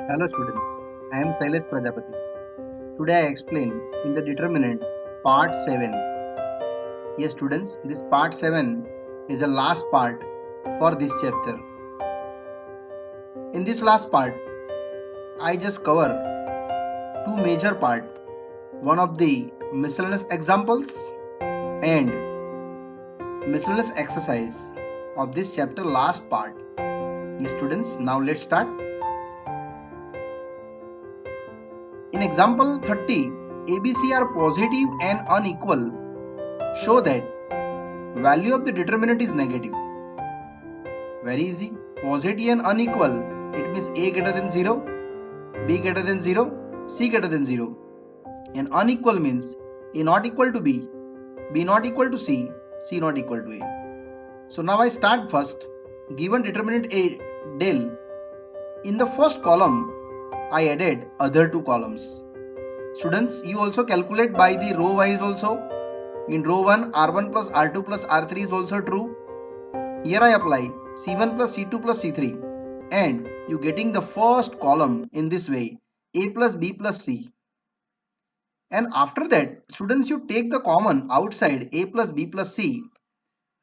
Hello students, I am Sailesh Prajapati. Today I explain in the determinant part 7. Yes students, this part 7 is the last part for this chapter. In this last part, I just cover two major part. One of the miscellaneous examples and miscellaneous exercise of this chapter last part. Yes students, now let's start. In example 30, ABC are positive and unequal. Show that value of the determinant is negative. Very easy. Positive and unequal. It means A greater than 0, B greater than 0, C greater than 0. And unequal means A not equal to B, B not equal to C, C not equal to A. So now I start first. Given determinant A del, in the first column I added other two columns. Students, you also calculate by the row wise also. In row 1, R1 plus R2 plus R3 is also true. Here I apply C1 plus C2 plus C3 and you getting the first column in this way, A plus B plus C. And after that, students, you take the common outside A plus B plus C,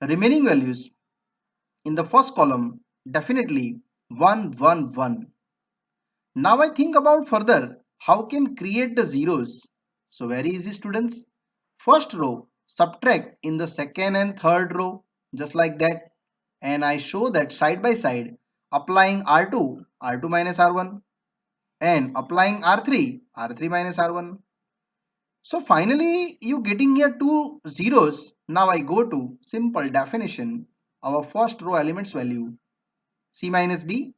remaining values in the first column, definitely 1, 1, 1. Now I think about further how can create the zeros. So very easy students. First row subtract in the second and third row just like that, and I show that side by side applying R2 minus R1 and applying R3 minus R1. So finally you getting here two zeros. Now I go to simple definition. Our first row elements value C minus B,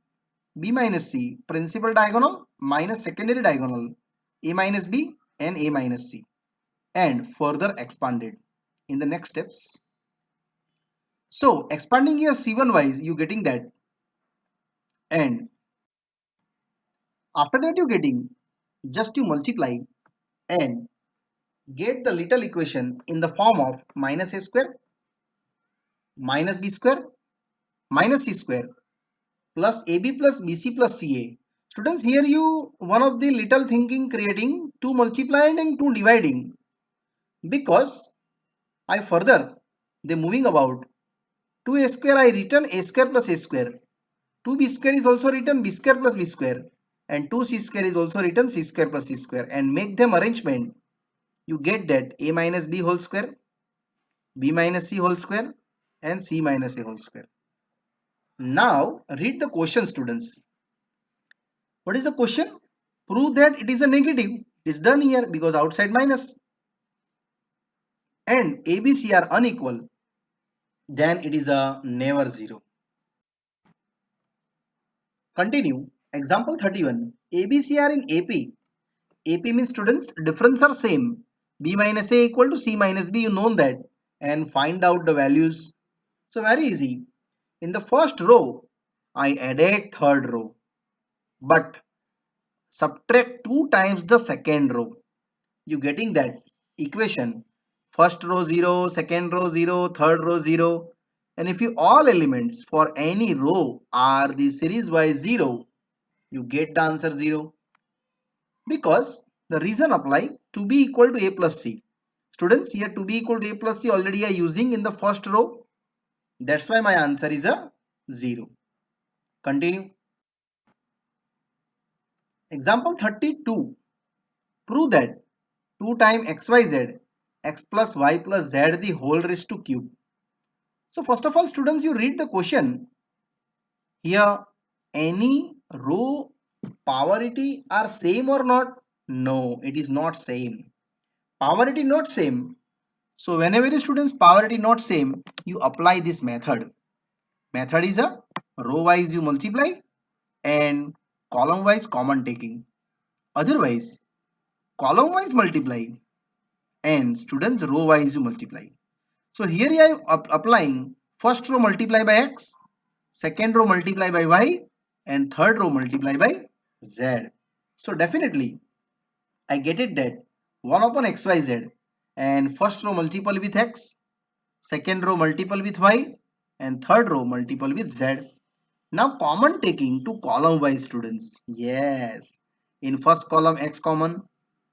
B minus C, principal diagonal minus secondary diagonal, A minus B and A minus C, and further expanded in the next steps. So expanding here C1 wise, you getting that, and after that you getting just you multiply and get the little equation in the form of minus A square minus B square minus C square plus AB plus BC plus CA. Students, here you one of the little thinking creating 2 multiplying and 2 dividing, because I further the moving about 2A square I written A square plus A square, 2B square is also written B square plus B square, and 2C square is also written C square plus C square, and make them arrangement. You get that A minus B whole square, B minus C whole square and C minus A whole square. Now read the question students. What is the question? Prove that it is a negative. It is done here because outside minus. And ABC are unequal. Then it is a never zero. Continue. Example 31. ABC are in AP. AP means students difference are same. B minus A equal to C minus B. You know that. And find out the values. So very easy. In the first row, I added third row. But subtract 2 times the second row. You getting that equation? First row 0, second row 0, third row 0. And if you all elements for any row are the series wise 0, you get the answer 0. Because the reason apply to be equal to A plus C. Students, here to be equal to A plus C already are using in the first row. That's why my answer is a 0. Continue. Example 32. Prove that 2 times xyz, x plus y plus z the whole raised to cube. So first of all students, you read the question. Here any row powerity are same or not? No, it is not same. Powerity not same. So whenever the students powerity not same, you apply this method. Method is a row wise you multiply and column wise common taking. Otherwise column wise multiply and students row wise you multiply. So here I am applying first row multiply by x, second row multiply by y and third row multiply by z. So definitely I get it that 1 upon xyz and first row multiple with x, second row multiple with y and third row multiple with z. Now common taking to column wise students. Yes. In first column x common,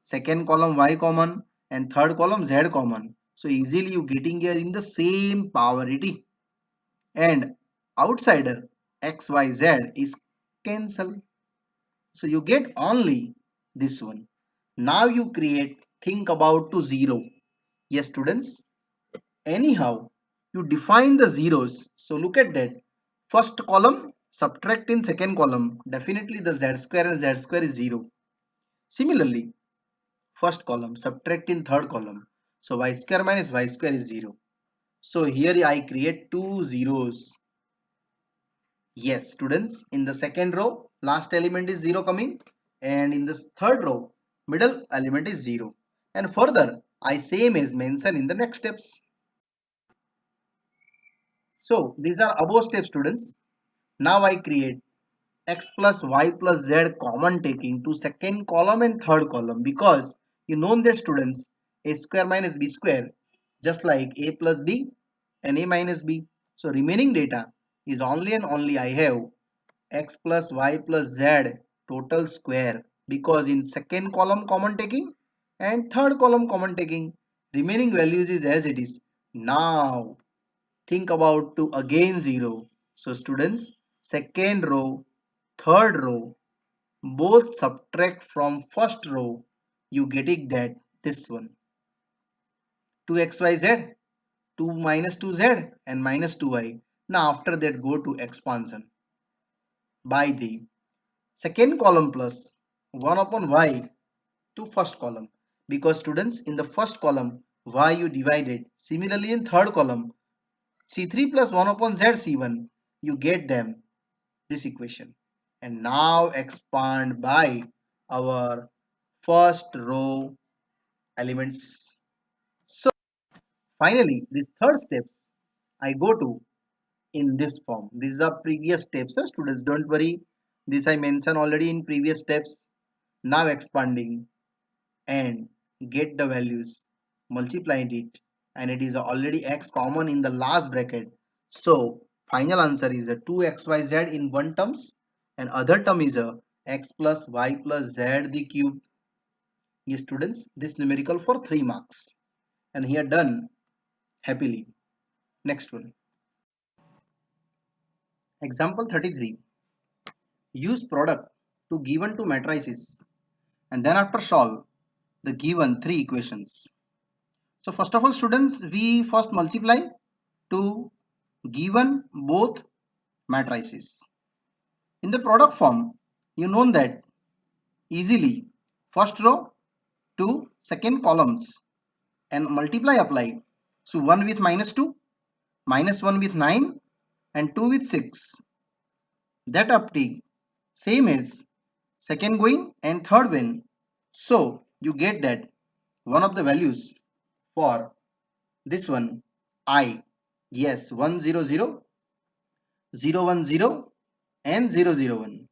second column y common, and third column z common. So easily you getting here in the same polarity. And outsider x, y, z is cancel. So you get only this one. Now you create think about to 0. Yes students. Anyhow, you define the zeros. So look at that. First column, subtract in second column. Definitely the z square and z square is 0. Similarly, first column, subtract in third column. So y square minus y square is 0. So here I create two zeros. Yes, students, in the second row, last element is 0 coming. And in this third row, middle element is 0. And further, I same as mentioned in the next steps. So these are above step students. Now I create x plus y plus z common taking to second column and third column because you know that students a square minus b square just like a plus b and a minus b. So remaining data is only and only I have x plus y plus z total square because in second column common taking and third column common taking remaining values is as it is. Now think about to again 0. So students, second row, third row, both subtract from first row, you getting that this one. 2xyz, 2 minus 2z and minus 2y. Now after that go to expansion by the second column plus 1 upon y to first column. Because students in the first column y you divided. Similarly in third column C3 plus 1 upon Z C1, you get them, this equation. And now expand by our first row elements. So finally, these third steps, I go to in this form. These are previous steps, students. Don't worry. This I mentioned already in previous steps. Now expanding and get the values, multiplied it, and it is already x common in the last bracket. So final answer is a 2xyz in one terms and other term is a x plus y plus z the cube. Yes students, this numerical for 3 marks and here done happily. Next one, example 33. Use product to given two matrices and then after solve the given three equations. So first of all students, we first multiply to given both matrices. In the product form, you know that easily first row to second columns and multiply apply. So 1 with minus 2, minus 1 with 9 and 2 with 6. That uptake same as second going and third when. So you get that one of the values for this one I. Yes, 100, 010 and 001.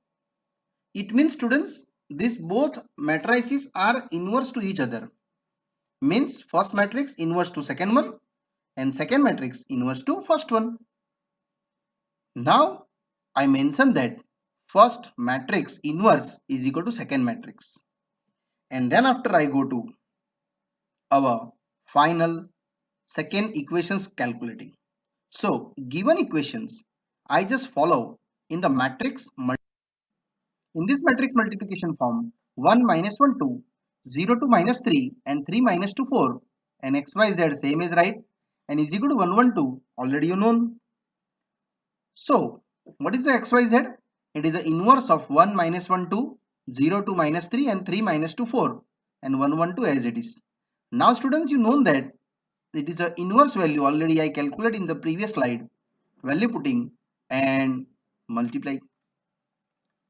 It means students, these both matrices are inverse to each other. Means first matrix inverse to second one and second matrix inverse to first one. Now I mentioned that first matrix inverse is equal to second matrix. And then after I go to our final second equations calculating. So given equations, I just follow in the matrix. In this matrix multiplication form, 1 minus 1 2, 0 to minus 3 and 3 minus 2 4 and xyz same is right and is equal to 1 1 2 already you know. So what is the xyz? It is the inverse of 1 minus 1 2, 0 to minus 3 and 3 minus 2 4 and 1 1 2 as it is. Now students, you know that it is an inverse value already I calculated in the previous slide, value putting and multiply.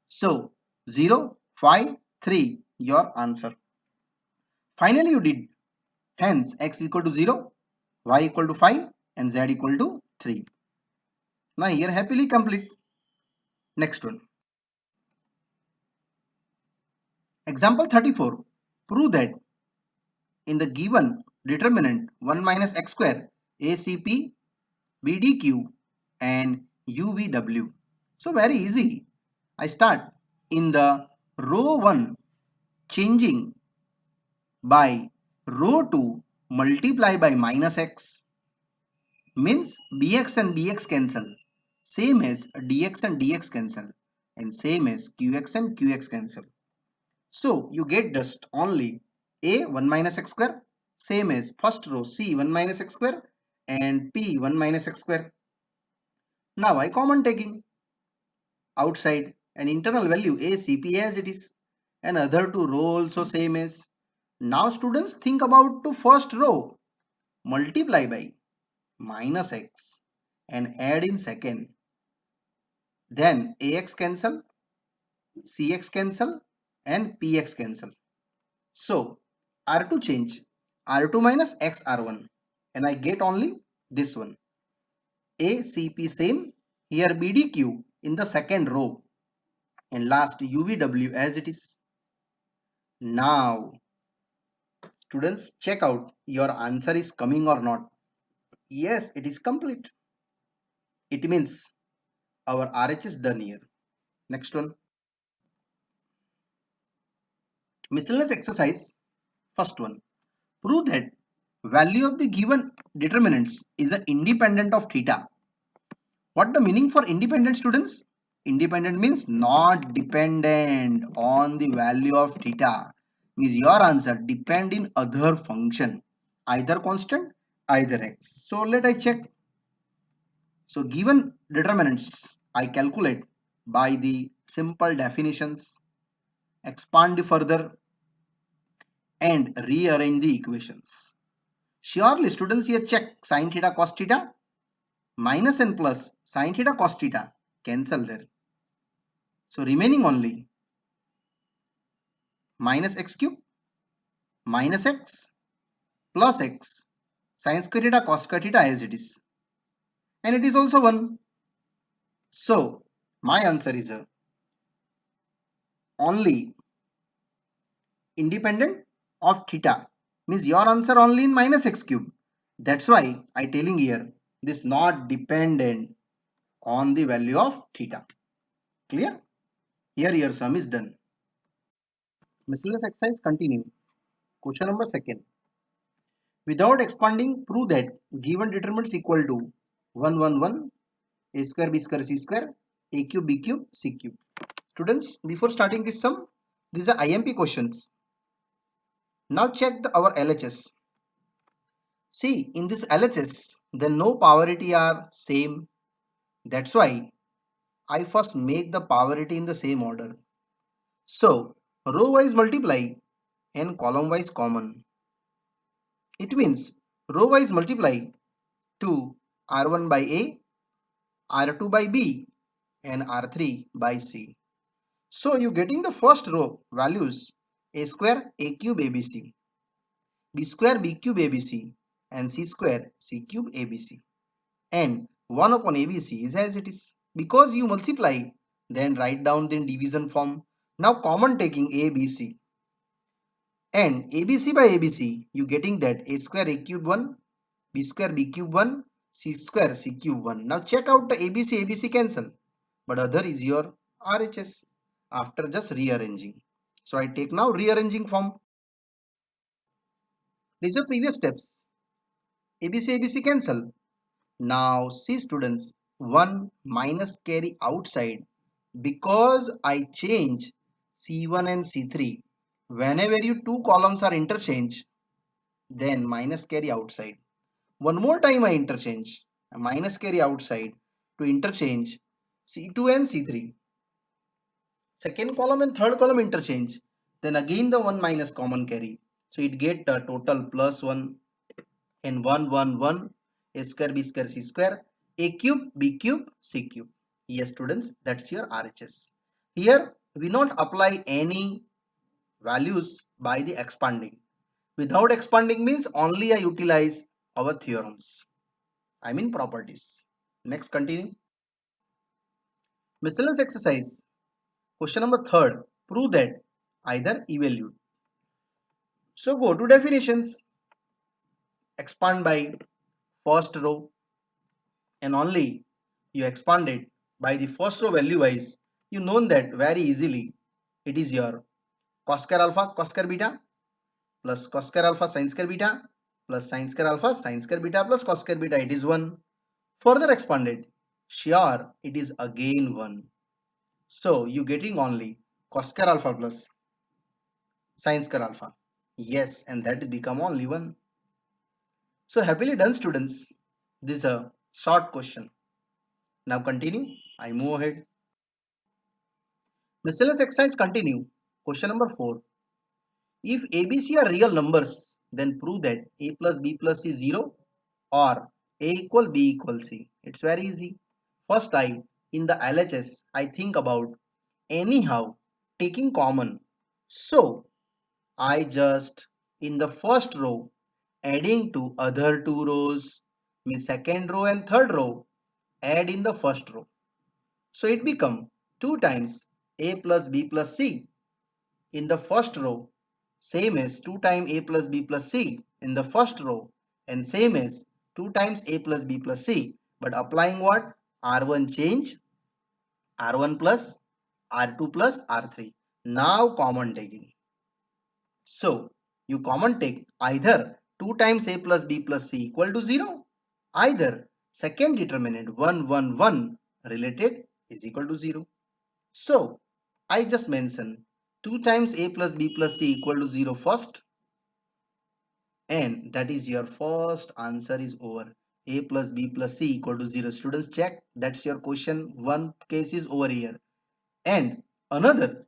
So 0, 5, 3 your answer. Finally you did. Hence x equal to 0, y equal to 5 and z equal to 3. Now here happily complete. Next one. Example 34. Prove that in the given determinant 1 minus x square ACP BDQ and UVW. So very easy. I start in the row 1 changing by row 2 multiply by minus x means bx and bx cancel. Same as dx and dx cancel and same as qx and qx cancel. So you get just only a 1 minus x square same as first row c 1 minus x square and p 1 minus x square. Now I common taking outside an internal value a cp as it is and other two row also same as. Now students think about to first row multiply by minus x and add in second. Then ax cancel, cx cancel and px cancel. So R2 change R2 minus x R1 and I get only this one. ACP same, here BDQ in the second row and last UVW as it is. Now students check out your answer is coming or not. Yes, it is complete. It means our RH is done here. Next one. Miscellaneous exercise. First one. Prove that value of the given determinants is independent of theta. What the meaning for independent, students? Independent means not dependent on the value of theta. Means your answer depend in other function, either constant, either x. So let I check. So given determinants I calculate by the simple definitions, expand further and rearrange the equations. Surely students here check sin theta cos theta minus and plus sin theta cos theta cancel there. So remaining only minus x cube minus x plus x sin square theta cos square theta as it is. And it is also 1. So my answer is only independent of theta. Means your answer only in minus x cube. That's why I telling here this not dependent on the value of theta. Clear? Here your sum is done. Miscellaneous exercise continue. Question number 2. Without expanding, prove that given determinants equal to 1, 1, 1, a square, b square, c square, a cube, b cube, c cube. Students, before starting this sum, these are IMP questions. Now check our LHS. See, in this LHS, the no polarity are same. That's why I first make the polarity in the same order. So, row wise multiply and column wise common. It means row wise multiply to R1 by A, R2 by B and R3 by C. So you getting the first row values A square A cube ABC, B square B cube ABC and C square C cube ABC. And 1 upon ABC is as it is. Because you multiply, then write down the division form. Now common taking ABC. And ABC by ABC, you getting that A square A cube 1, B square B cube 1, C square C cube 1. Now check out the ABC cancel. But other is your RHS after just rearranging. So I take now rearranging form. These are previous steps. ABC cancel. Now see students, 1 minus carry outside because I change C1 and C3. Whenever you two columns are interchanged, then minus carry outside. One more time I interchange minus carry outside to interchange C2 and C3. Second column and third column interchange. Then again the 1 minus common carry. So it get a total plus 1 and 1 1 1 a square b square c square a cube b cube c cube. Yes students, that's your RHS. Here we not apply any values by the expanding. Without expanding means only I utilize our theorems. I mean properties. Next continue. Miscellaneous exercise. Question number 3. Prove that either evaluate. So go to definitions. Expand by first row and only you expand it by the first row value wise, you know that very easily. It is your cos square alpha cos square beta plus cos square alpha sin square beta plus sin square alpha sin square beta plus cos square beta. It is 1. Further expanded, sure, it is again 1. So you getting only cos square alpha plus sin square alpha. Yes, and that become only 1. So happily done, students. This is a short question. Now continue. I move ahead. Miscellaneous exercise continue. Question number 4. If ABC are real numbers, then prove that A plus B plus C is 0 or A equal B equal C. It's very easy. First in the LHS, I think about anyhow taking common. So I just in the first row adding to other two rows, means second row and third row, add in the first row. So it become 2 times A plus B plus C in the first row, same as 2 times A plus B plus C in the first row, and same as 2 times A plus B plus C. But applying what? R1 change, R1 plus, R2 plus, R3. Now common taking. So you common take either 2 times A plus B plus C equal to 0, either second determinant 1 1 1 related is equal to 0. So I just mentioned 2 times A plus B plus C equal to 0 first, and that is your first answer is over. A plus B plus C equal to 0. Students, check, that's your question. One case is over here, and another,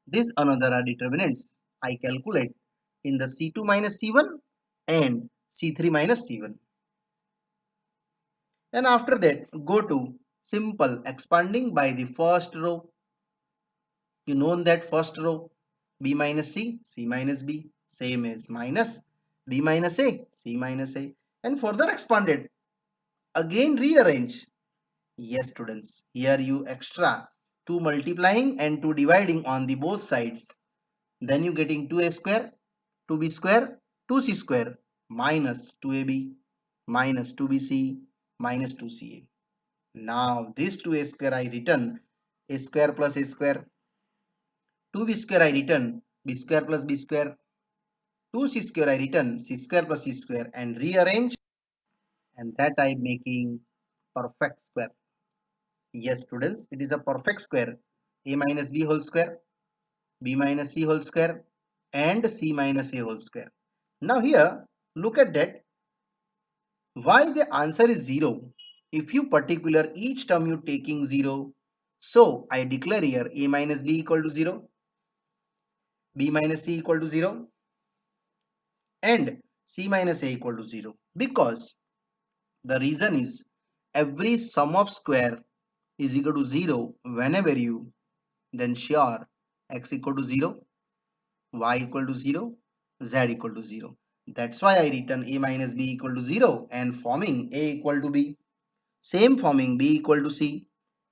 this another are determinants I calculate in the C2 minus C1 and C3 minus C1. And after that, go to simple expanding by the first row. You know that first row, B minus C, C minus B, same as minus B minus A, C minus A. And further expanded, again rearrange. Yes, students, here you extra 2 multiplying and 2 dividing on the both sides. Then you getting 2A square, 2B square, 2C square, minus 2AB, minus 2BC, minus 2CA. Now this 2A square I written A square plus A square, 2B square I written B square plus B square, 2C square I written C square plus C square, and rearrange, and that I am making perfect square. Yes, students, it is a perfect square. A minus B whole square, B minus C whole square, and C minus A whole square. Now here, look at that. Why the answer is 0? If you particular each term you taking 0, so I declare here A minus B equal to 0, B minus C equal to 0, and C minus A equal to 0. Because the reason is every sum of square is equal to 0 whenever you, then sure x equal to 0, y equal to 0, z equal to 0. That's why I written A minus B equal to 0 and forming A equal to B. Same forming B equal to C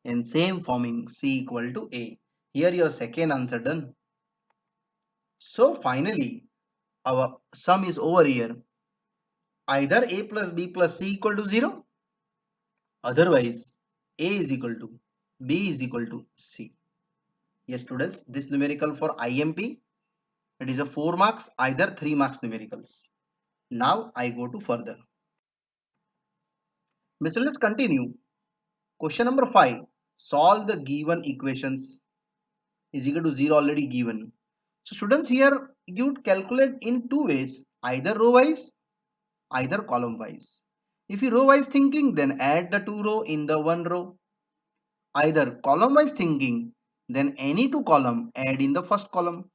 and same forming C equal to A. Here your second answer done. So finally our sum is over here. Either A plus B plus C equal to 0, otherwise A is equal to B is equal to C. Yes, students, this numerical for IMP, it is a 4 marks, either 3 marks numericals. Now I go to further. Let's continue. Question number 5. Solve the given equations is equal to 0 already given. So students, here you calculate in two ways, either row wise, either column wise. If you row wise thinking, then add the two row in the one row. Either column wise thinking, then any two column add in the first column.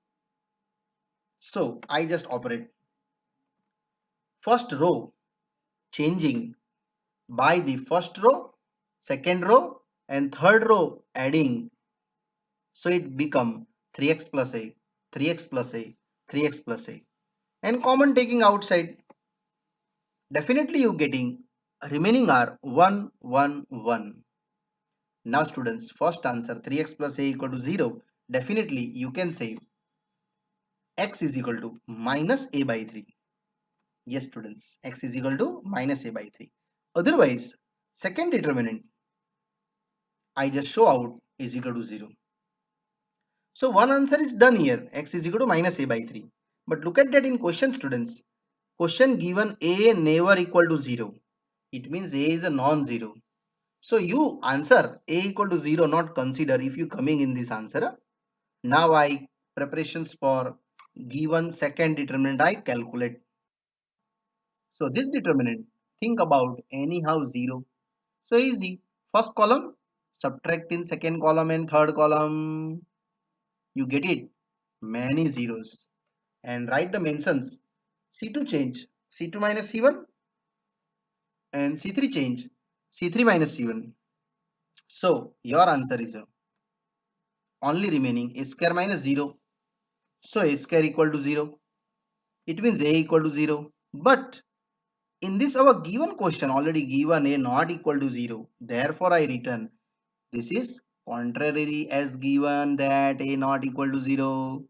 So I just operate first row changing by the first row, second row, and third row adding. So it become 3x plus a, 3x plus a, 3x plus a, and common taking outside. Definitely you getting remaining are 1 1 1. Now students, first answer 3x plus a equal to 0. Definitely you can say x is equal to minus a by 3. Yes students, x is equal to minus a by 3. Otherwise Second determinant, I just show out is equal to 0. So one answer is done here, x is equal to minus a by 3. But look at that in question, students. Question given a never equal to 0. It means a is a non-zero. So you answer a equal to 0 not consider if you coming in this answer. Now I preparations for given second determinant I calculate. So this determinant, think about anyhow 0. So easy. First column, subtract in second column and third column. You get it. Many zeros. And write the mentions. C2 change. C2 minus C1 and C3 change. C3 minus C1. So your answer is only remaining a square minus 0. So a square equal to 0. It means a equal to 0. But in this our given question already given a not equal to 0. Therefore I return this is contrary as given that a not equal to 0.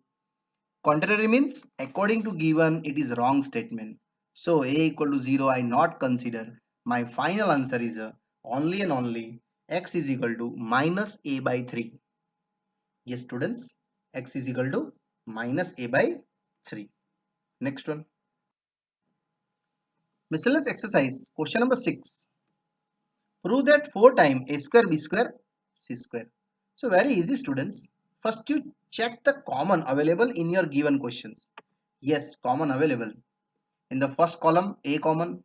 Contrary means according to given it is wrong statement. So a equal to 0 I not consider. My final answer is only and only x is equal to minus a by 3. Yes students, x is equal to minus a by 3. Next one. Miscellaneous exercise question number 6. Prove that 4 times a square b square c square. So very easy students. First you check the common available in your given questions. Yes, common available. In the first column a common,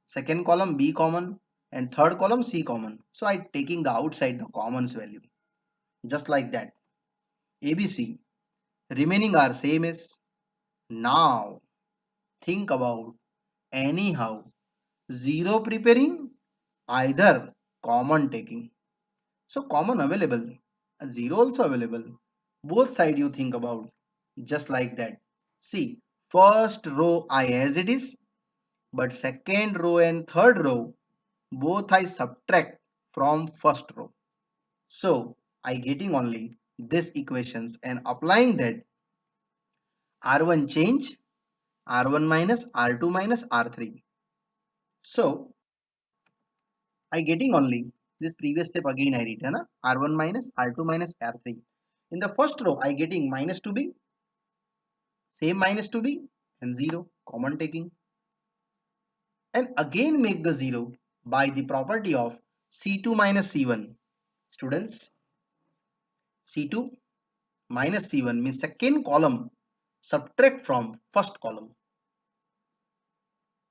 second column b common and third column c common. So I taking the outside the commons value. Just like that. ABC remaining are same as. Now think about anyhow 0 preparing either common taking. So common available, 0 also available. Both side you think about just like that. See, first row I as it is, but second row and third row both I subtract from first row. So I getting only this equations and applying that R1 change, R1 minus, R2 minus, R3. So I getting only this previous step again I written R1 minus R2 minus R3. In the first row I getting minus 2b, same minus 2b and 0 common taking, and again make the 0 by the property of C2 minus C1. Students, C2 minus C1 means second column subtract from first column.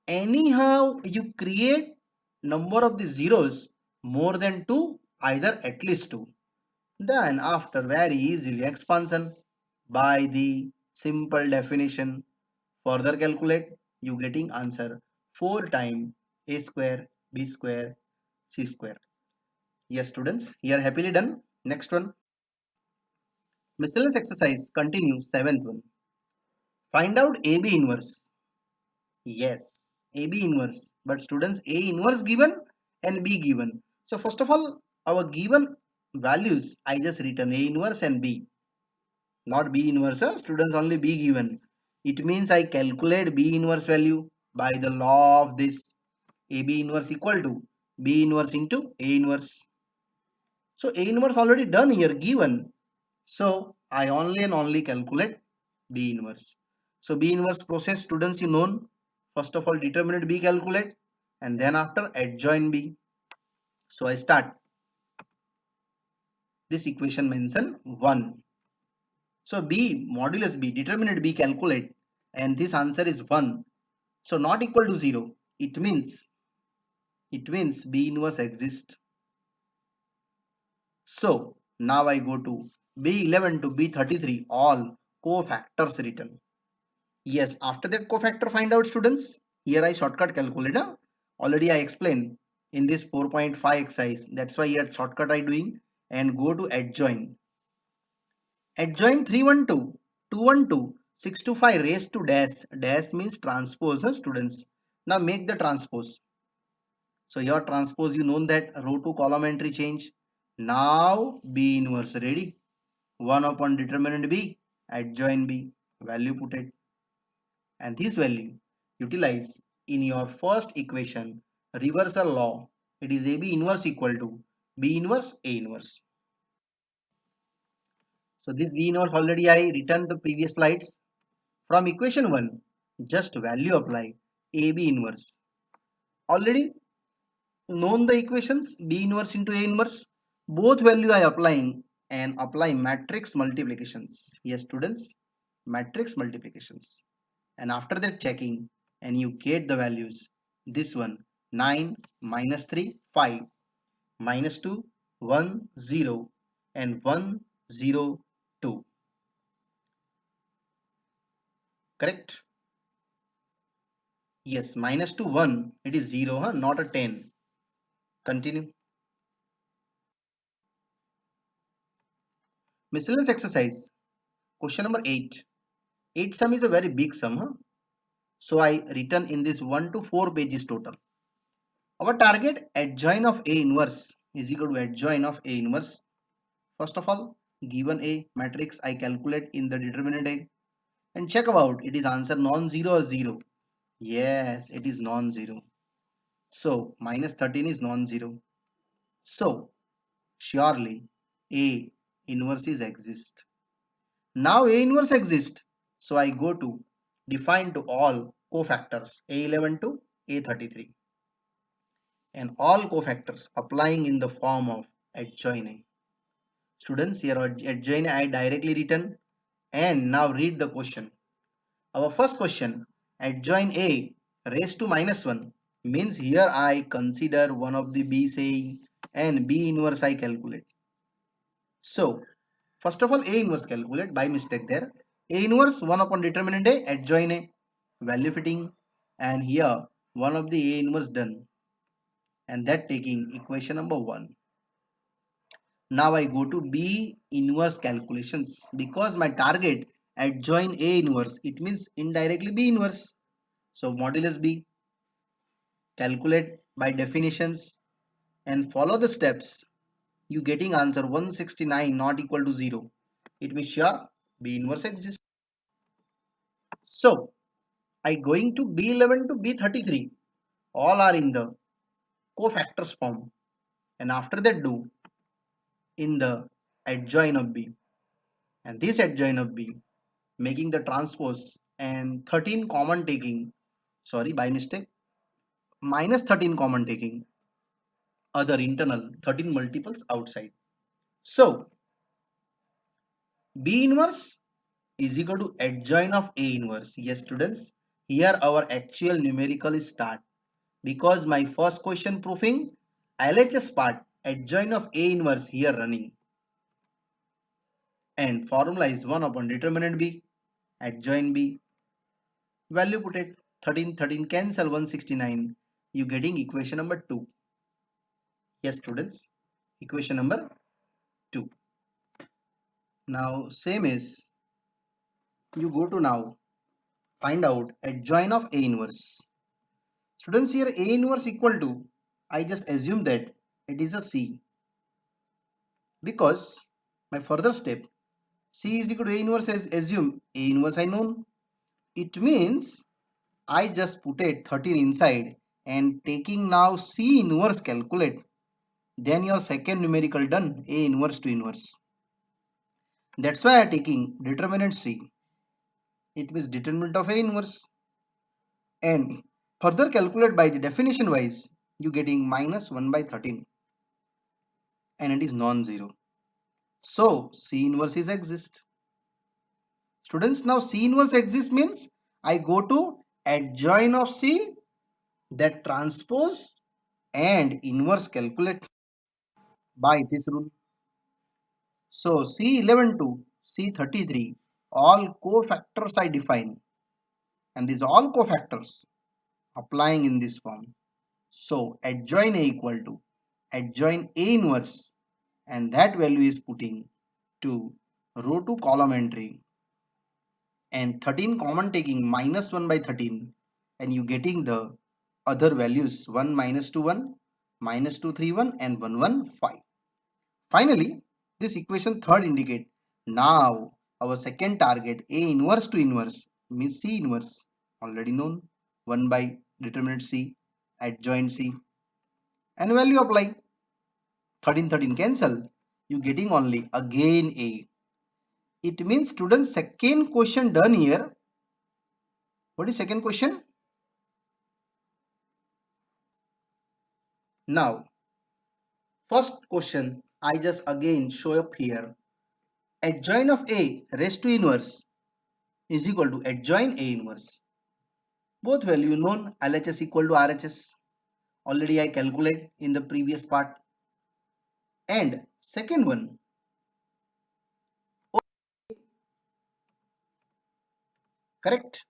Anyhow you create number of the zeros more than 2, either at least 2. Then after very easily expansion by the simple definition further calculate, you getting answer 4 times a square b square c square. Yes students, here happily done. Next one. Miscellaneous exercise continue 7th one. Find out AB inverse. Yes, AB inverse. But students, A inverse given and B given. So first of all, our given values I just written A inverse and B. Not B inverse, students, only B given. It means I calculate B inverse value by the law of this AB inverse equal to B inverse into A inverse. So A inverse already done here given. So I only and only calculate B inverse. So B inverse process students you known. First of all determinant B calculate and then after adjoint B. So I start this equation mention 1. So B modulus B determinant B calculate and this answer is 1. So not equal to 0. It means B inverse exists. So now I go to B11 to B33 all cofactors written. Yes, after that cofactor find out students. Here I shortcut calculator. Already I explained in this 4.5 exercise. That's why here shortcut I doing and go to adjoin. Adjoin 312, 212, 625 raised to dash. Dash means transpose students. Now make the transpose. So your transpose you know that row to column entry change. Now B inverse ready. 1 upon determinant B, adjoin B, value put it. And this value utilize in your first equation reversal law It is AB inverse equal to B inverse A inverse. So this B inverse already I written the previous slides. From equation 1, just value apply AB inverse. Already known the equations B inverse into A inverse. Both value I applying and apply matrix multiplications. Yes students, matrix multiplications. And after that checking and you get the values. This one 9 minus 3 5 minus 2 1 0 and 1 0 2. Correct? Yes, minus to 1, it is 0, huh? Not a 10. Continue. Miscellaneous exercise. Question number 8. 8 sum is a very big sum, huh? So I written in this 1 to 4 pages total. Our target adjoint of A inverse is equal to adjoint of A inverse. First of all, given A matrix, I calculate in the determinant A and check about it is answer non-zero or 0. Yes, it is non-zero. So minus 13 is non-zero. So surely A inverses exist. Now A inverse exists. So I go to define to all cofactors A11 to A33 and all cofactors applying in the form of adjoint A. Students, here adjoint I directly written and now read the question. Our first question, adjoint A raised to minus 1 means here I consider one of the B saying and B inverse I calculate. So first of all, A inverse calculate by mistake there. A inverse 1 upon determinant A, adjoint A, value fitting, and here one of the A inverse done, and that taking equation number 1. Now I go to B inverse calculations because my target adjoint A inverse, it means indirectly B inverse. So modulus B, calculate by definitions and follow the steps. You getting answer 169 not equal to 0. It means sure B inverse exists. So I going to B11 to B33 all are in the cofactors form and after that do in the adjoint of B and this adjoint of B making the transpose and 13 common taking, sorry by mistake, minus 13 common taking other internal 13 multiples outside. So B inverse is equal to adjoint of A inverse. Yes students, here our actual numerical is start because my first question proving LHS part adjoint of A inverse here running and formula is 1 upon determinant B adjoint B value put it 13 13 cancel 169 you getting equation number 2. Yes students, equation number 2. Now same is you go to now find out adjoint of A inverse. Students, here A inverse equal to, I just assume that it is a C because my further step C is equal to A inverse as assume A inverse I know. It means I just put a 13 inside and taking now C inverse calculate. Then your second numerical done A inverse to inverse. That's why I am taking determinant C. It means determinant of A inverse. And further calculate by the definition wise you getting minus 1 by 13 and it is non-zero. So C inverse is exist. Students, now C inverse exists means I go to adjoint of C that transpose and inverse calculate by this rule. So C11 to C33 all cofactors I define and these all cofactors applying in this form. So adjoint A equal to adjoint A inverse and that value is putting to row to column entry and 13 common taking minus 1 by 13 and you getting the other values 1 minus 2 1 minus 2 3 1 and 1 1 5. Finally this equation third indicate now our second target A inverse to inverse means C inverse already known 1 by determinant C adjoint C and value apply. 13 13 cancel. You getting only again A. It means students second question done here. What is second question? Now first question I just again show up here. Adjoint of A raised to inverse is equal to adjoint A inverse. Both value known, LHS equal to RHS. Already I calculate in the previous part. And second one, correct?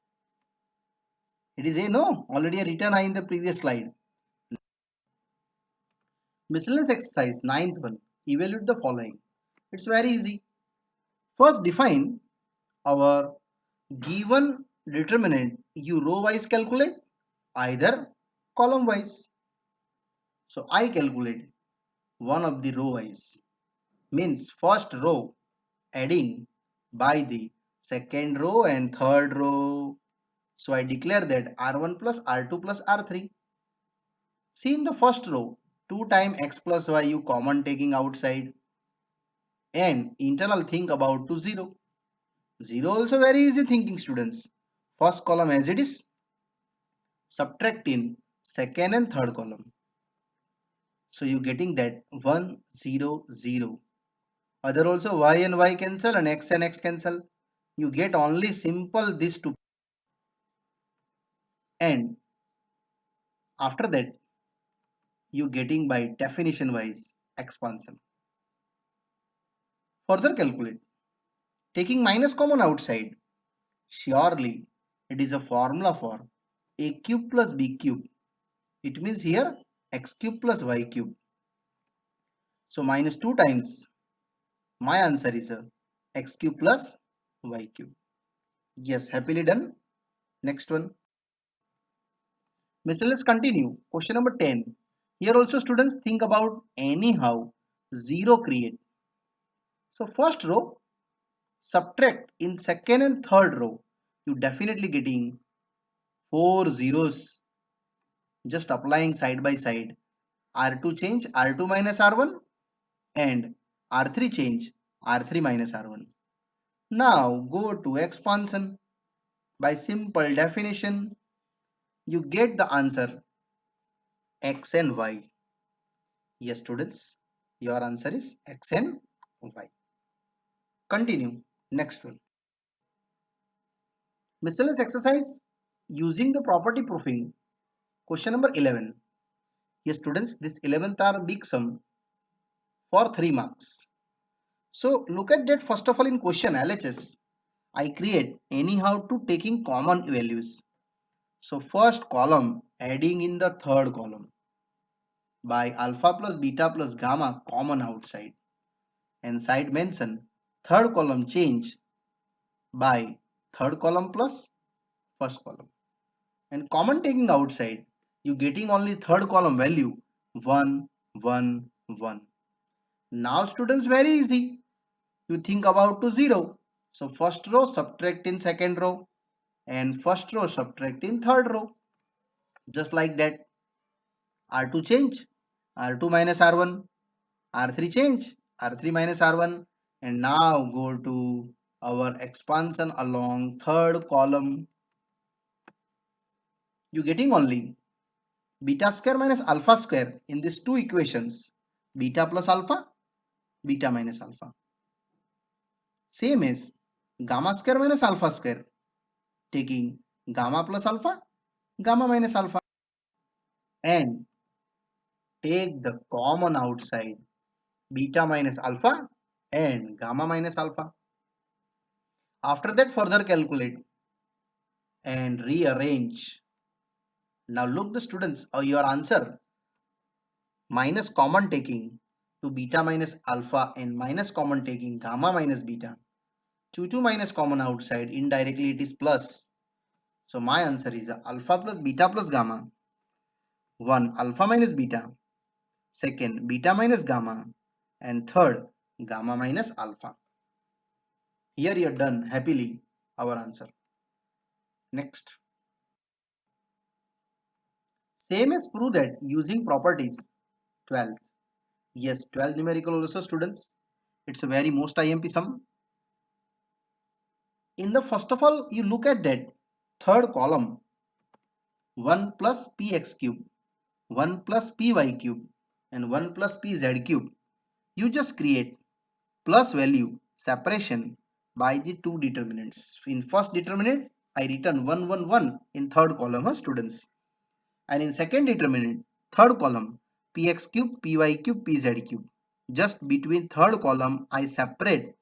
It is A, no? Already I written I in the previous slide. Miscellaneous exercise, ninth one. Evaluate the following. It's very easy. First define our given determinant. You row wise calculate, either column wise. So I calculate one of the row wise. Means first row adding by the second row and third row. So I declare that R1 plus R2 plus R3. See in the first row, 2 times x plus y you common taking outside and internal think about to 0. 0 also very easy thinking students. First column as it is, subtract in second and third column. So you getting that 1 0 0. Other also y and y cancel and x cancel. You get only simple this two, and after that you getting by definition wise expansion. Further calculate. Taking minus common outside, surely it is a formula for a cube plus b cube. It means here x cube plus y cube. So minus 2 times my answer is a x cube plus y cube. Yes, happily done. Next one. Mister, let's continue. Question number 10. Here also students think about anyhow 0 create. So first row subtract in second and third row. You definitely getting 4 zeros, just applying side by side. R2 change R2 minus R1 and R3 change R3 minus R1. Now go to expansion. By simple definition, you get the answer x and y. Yes students, your answer is x and y. Continue. Next one. Miscellaneous exercise using the property proofing. Question number 11. Yes students, this 11th are big sum for 3 marks. So look at that first of all in question LHS. I create anyhow to taking common values. So first column adding in the third column by alpha plus beta plus gamma common outside. And side mention third column change by third column plus first column. And common taking outside, you getting only third column value 1 1 1. Now students very easy. You think about to 0. So first row subtract in second row and first row subtract in third row. Just like that. R2 change, R2 minus R1, R3 change, R3 minus R1, and now go to our expansion along third column. You getting only beta square minus alpha square in these two equations, beta plus alpha, beta minus alpha. Same as gamma square minus alpha square, taking gamma plus alpha, gamma minus alpha, and take the common outside beta minus alpha and gamma minus alpha. After that further calculate and rearrange. Now look the students your answer minus common taking to beta minus alpha and minus common taking gamma minus beta. 2 minus common outside indirectly it is plus. So my answer is alpha plus beta plus gamma. 1 alpha minus beta. Second beta minus gamma. And third gamma minus alpha. Here you are done happily our answer. Next. Same as prove that using properties. 12th. Yes, 12 numerical also, students. It's a very most IMP sum. In the first of all, you look at that third column, 1 plus px cube, 1 plus py cube, and 1 plus pz cube. You just create plus value separation by the two determinants. In first determinant, I return 1, 1, 1 in third column, students. And in second determinant, third column, px cube, py cube, pz cube. Just between third column, I separate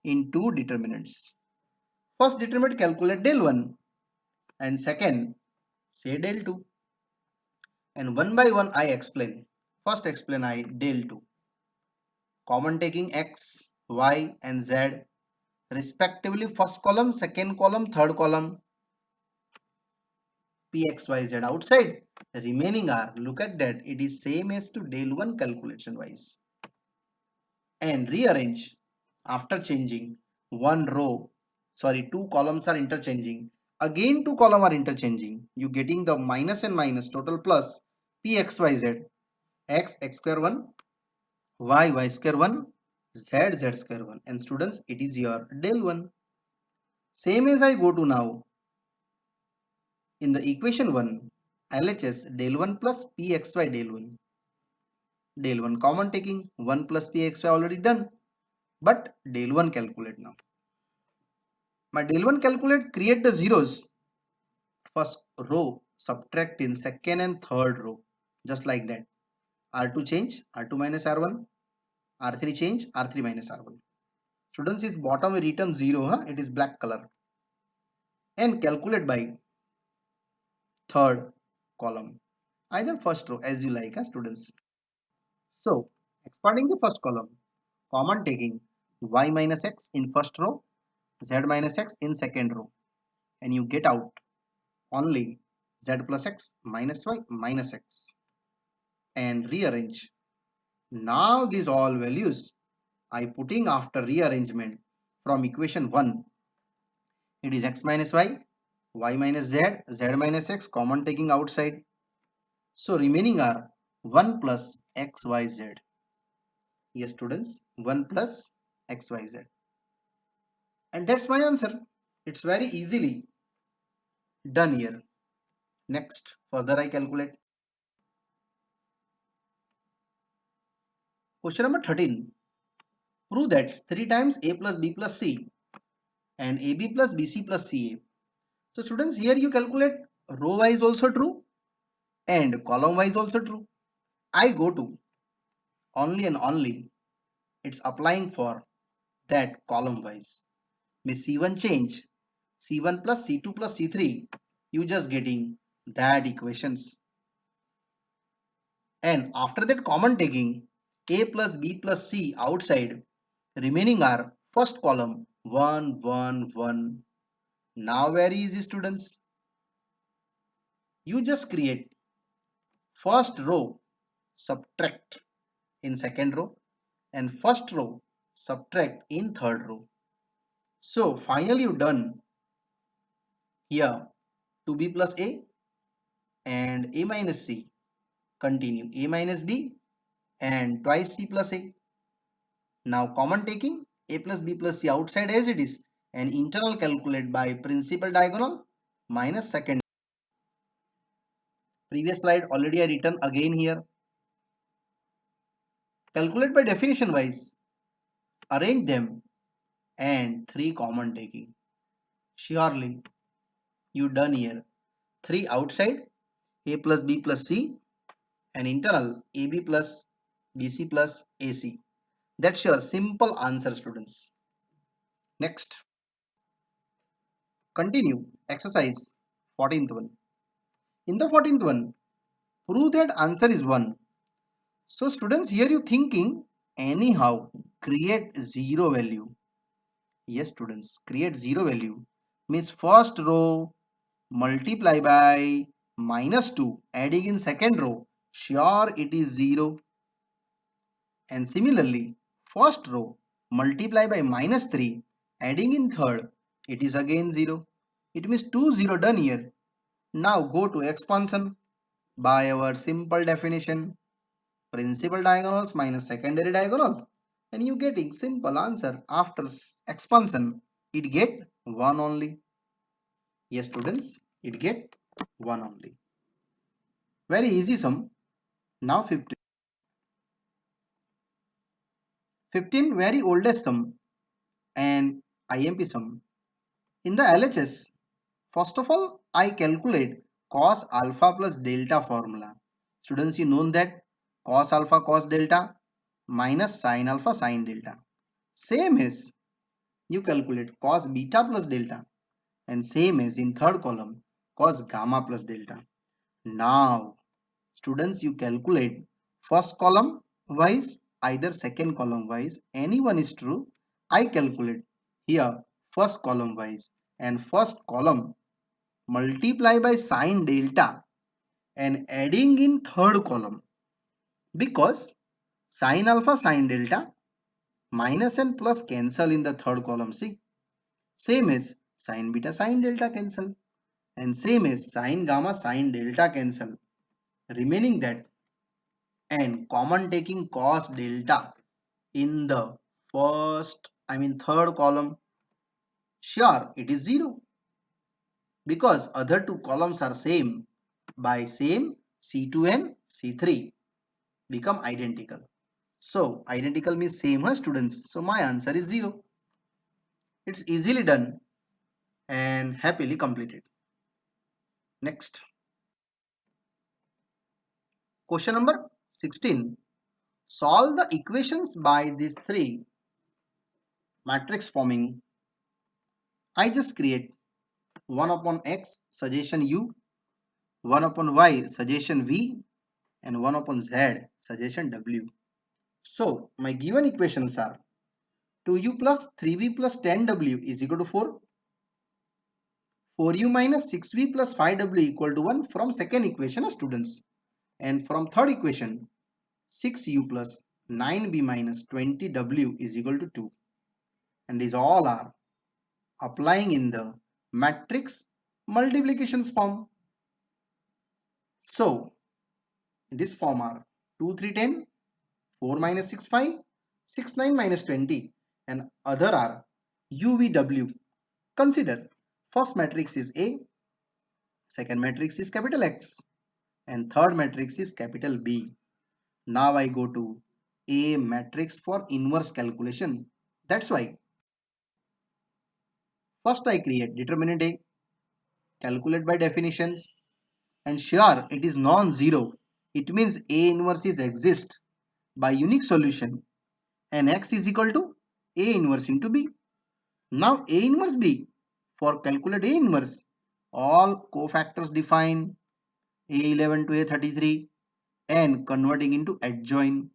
in two determinants. First determinant, calculate del 1, and second, say del 2. And one by one I explain. First explain I del 2. Common taking x, y and z respectively, first column, second column, third column, px, y, z outside. Remaining are, look at that, it is same as to del 1 calculation wise. And rearrange after changing one row, sorry, two columns are interchanging. Again two column are interchanging. You getting the minus and minus total plus px, y, z, x, x square 1, y, y square 1, z, z square 1. And students, it is your del 1. Same as I go to now in the equation 1, LHS del 1 plus pxy del 1. Del 1 common taking, 1 plus pxy already done. But del 1 calculate now. My del 1 calculate, create the zeros. First row, subtract in second and third row. Just like that. R2 change, R2 minus R1. R3 change, R3 minus R1. Students, is bottom written 0, huh? It is black color. And calculate by third column. Either first row as you like, huh, students. So, expanding the first column, common taking y minus x in first row, z minus x in second row. And you get out only z plus x minus y minus x. And rearrange. Now these all values I putting after rearrangement from equation 1. It is x minus y minus z, z minus x common taking outside. So remaining are 1 plus xyz. Yes students, 1 plus xyz. And that's my answer. It's very easily done here. Next, further I calculate. Question number 13. Prove that 3 times a plus b plus c and ab plus bc plus ca. So students, here you calculate row wise also true and column wise also true. I go to only and only it's applying for that column wise. May C1 change, C1 plus C2 plus C3, you just getting that equations. And after that common taking, A plus B plus C outside, remaining are first column 1, 1, 1. Now very easy students. You just create first row, subtract in second row and first row, subtract in third row. So finally you done here 2b plus A and A minus C. Continue A minus B and twice C plus A. Now common taking A plus B plus C outside as it is and internal calculate by principal diagonal minus second. Previous slide already I written again here. Calculate by definition wise. Arrange them and 3 common taking. Surely you done here. 3 outside A plus B plus C and internal AB plus BC plus AC. That's your simple answer students. Next. Continue exercise 14th one. In the 14th one, prove that answer is 1. So students, here you thinking anyhow create zero value. Yes students, create zero value means first row multiply by minus 2 adding in second row, sure it is 0. And similarly first row multiply by minus 3 adding in third, it is again 0. It means 2 0 done here. Now go to expansion by our simple definition. Principal diagonals minus secondary diagonal, and you getting simple answer after expansion. It get 1 only. Yes, students, it get 1 only. Very easy sum. Now 15. 15 very oldest sum and IMP sum. In the LHS, first of all, I calculate cos alpha plus delta formula. Students, you know that cos alpha cos delta minus sin alpha sin delta. Same as you calculate cos beta plus delta, and same as in third column cos gamma plus delta. Now, students, you calculate first column wise, either second column wise, anyone is true. I calculate here first column wise, and first column multiply by sine delta and adding in third column, because sine alpha sine delta minus and plus cancel in the third column. See, same as sine beta sine delta cancel, and same as sine gamma sine delta cancel, remaining that, and common taking cos delta in the third column. Sure, it is 0, because other two columns are same. By same, C2 and C3 become identical. So identical means same, huh, students? So my answer is 0. It's easily done and happily completed. Next, question number 16. Solve the equations by these three matrix forming. I just create 1 upon x suggestion u, 1 upon y suggestion v, and 1 upon z suggestion w. So my given equations are 2u plus 3v plus 10w is equal to 4, 4u minus 6v plus 5w equal to 1 from second equation of students, and from third equation 6u plus 9b minus 20w is equal to 2, and these all are applying in the matrix multiplications form. So this form are 2 3 10, 4 minus 6 5, 6 9 minus 20, and other are UVW. Consider first matrix is A, second matrix is capital X, and third matrix is capital B. Now I go to A matrix for inverse calculation. That's why first I create determinant A, calculate by definitions, and sure it is non-zero. It means A inverse is exist by unique solution, and X is equal to A inverse into B. Now A inverse B, for calculate A inverse, all cofactors define A11 to A33 and converting into adjoint.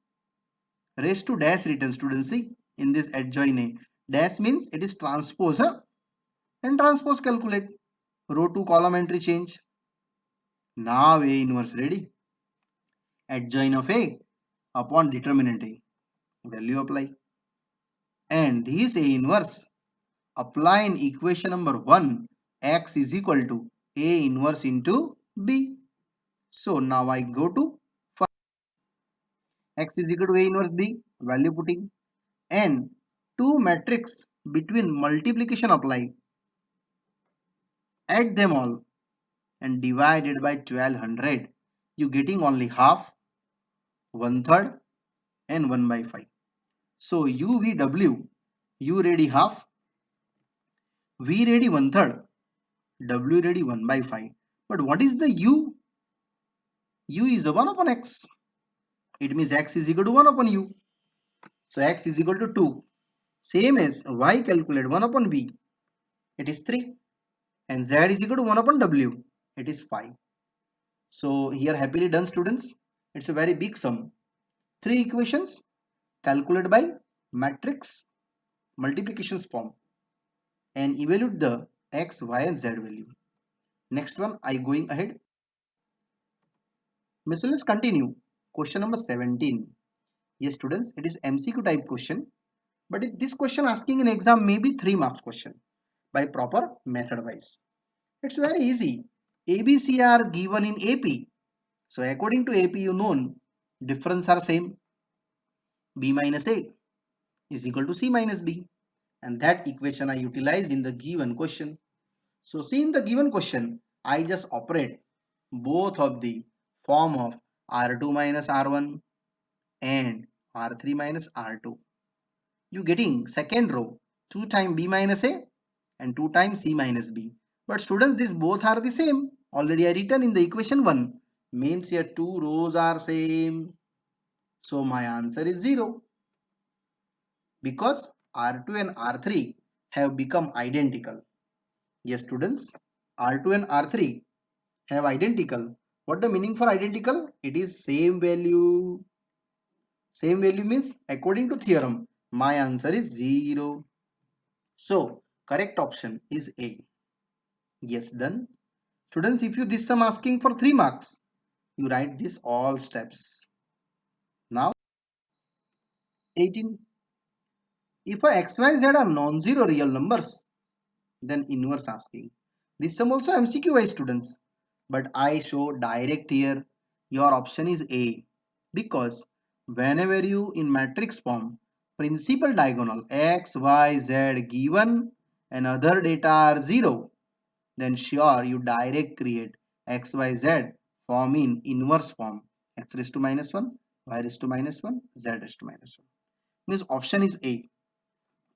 Raised to dash written, students, see in this adjoint A. Dash means it is transpose, huh? And transpose calculate. Row to column entry change. Now A inverse ready. Adjoint of A upon determinant A. Value apply. And this A inverse apply in equation number 1, x is equal to A inverse into B. So now I go to x is equal to A inverse B, value putting, and two matrix between multiplication apply. Add them all and divided by 1200. You getting only half, 1/3 and 1 by 5. So UVW, U ready half, V ready 1/3, W ready 1 by 5. But what is the U? U is the 1 upon X. It means X is equal to 1 upon U. So X is equal to 2. Same as Y, calculate 1 upon V. It is 3. And Z is equal to 1 upon W. It is 5. So here happily done, students. It's a very big sum. 3 equations calculated by matrix multiplications form and evaluate the X, Y and Z value. Next one, I going ahead. So let's continue. Question number 17. Yes, students, it is MCQ type question. But if this question asking in exam may be 3 marks question by proper method wise. It's very easy. ABC are given in AP. So according to AP, you know difference are same. B minus A is equal to C minus B, and that equation I utilized in the given question. So see, in the given question, I just operate both of the form of R2 minus R1 and R3 minus R2. You getting second row 2 times B minus A and 2 times C minus B. But students, these both are the same. Already I written in the equation 1. Means here 2 rows are same. So my answer is 0. Because R2 and R3 have become identical. Yes students, R2 and R3 have identical. What the meaning for identical? It is same value. Same value means according to theorem, my answer is 0. So correct option is A. Yes, done. Students, if you this sum asking for 3 marks, you write this all steps. Now 18. If a x, y, z are non-zero real numbers, then inverse asking. This sum also MCQ wise students. But I show direct here. Your option is A. Because whenever you in matrix form, principal diagonal x, y, z given and other data are 0, then sure you direct create x, y, z form in inverse form. X raised to minus 1, y raised to minus 1, z raised to minus 1. Means option is A.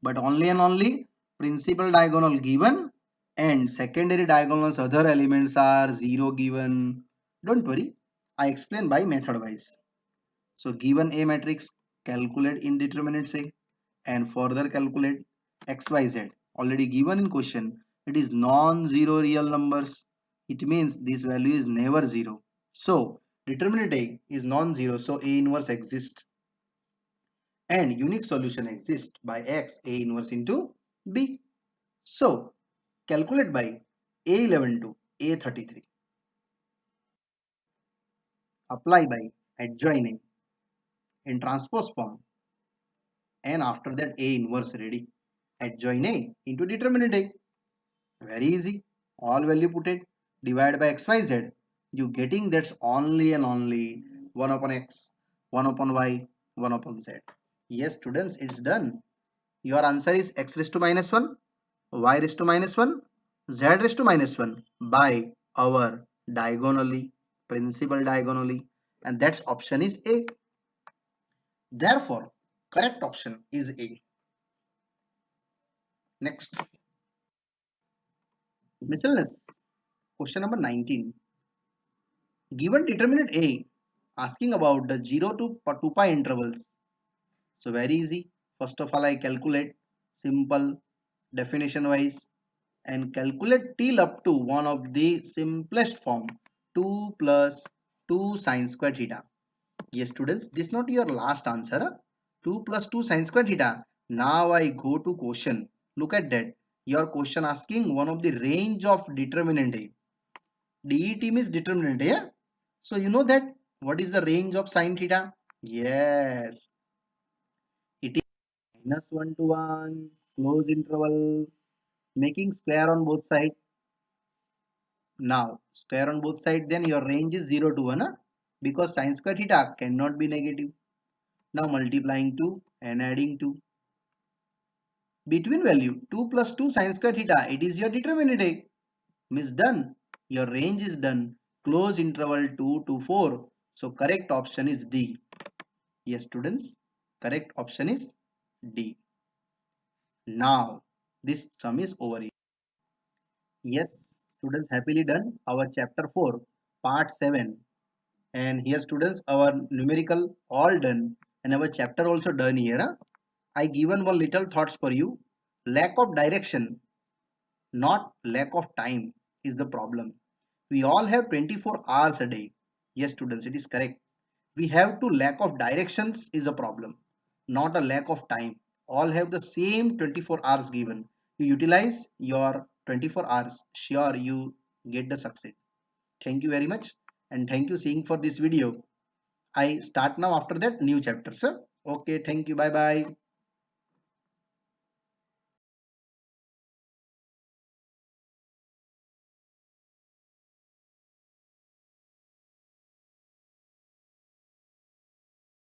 But only and only principal diagonal given and secondary diagonals other elements are 0 given. Don't worry, I explain by method wise. So given A matrix, calculate indeterminates A and further calculate xyz. Already given in question, it is non-zero real numbers. It means this value is never 0. So determinant A is non-zero, so A inverse exists. And unique solution exists by x A inverse into B. So calculate by A11 to A33. Apply by adjoining in transpose form, and after that A inverse ready. Adjoin A into determinant A. Very easy. All value put it. Divide by xyz. You getting that's only and only 1 upon x, 1 upon y, 1 upon z. Yes students, it's done. Your answer is x raised to minus 1, y raised to minus 1, z raised to minus 1 by our diagonally, principal diagonally, and that's option is A. Therefore, correct option is A. Next, miscellaneous. Question number 19. Given determinant A, asking about the 0 to 2 pi intervals. So very easy. First of all, I calculate simple definition wise and calculate till up to one of the simplest form 2 plus 2 sine square theta. Yes students, this is not your last answer. 2 plus 2 sine square theta. Now I go to question. Look at that. Your question asking one of the range of determinant A. DET means determinant A. So you know that what is the range of sine theta? Yes, it is minus 1 to 1, close interval, making square on both sides. Now, square on both sides, then your range is 0 to 1, because sine square theta cannot be negative. Now multiplying 2 and adding 2. Between value 2 plus 2 sine square theta, it is your determinant A. Means done. Your range is done. Close interval 2 to 4. So correct option is D. Yes students, correct option is D. Now this sum is over. Yes students, happily done our chapter 4 part 7, and here students our numerical all done and our chapter also done here. I given one little thoughts for you. Lack of direction, not lack of time, is the problem. We all have 24 hours a day. Yes students, it is correct. We have to lack of directions is a problem, not a lack of time. All have the same 24 hours given. You utilize your 24 hours, sure you get the success. Thank you very much, and thank you seeing for this video. I start now after that new chapter, sir. Okay, thank you, bye bye.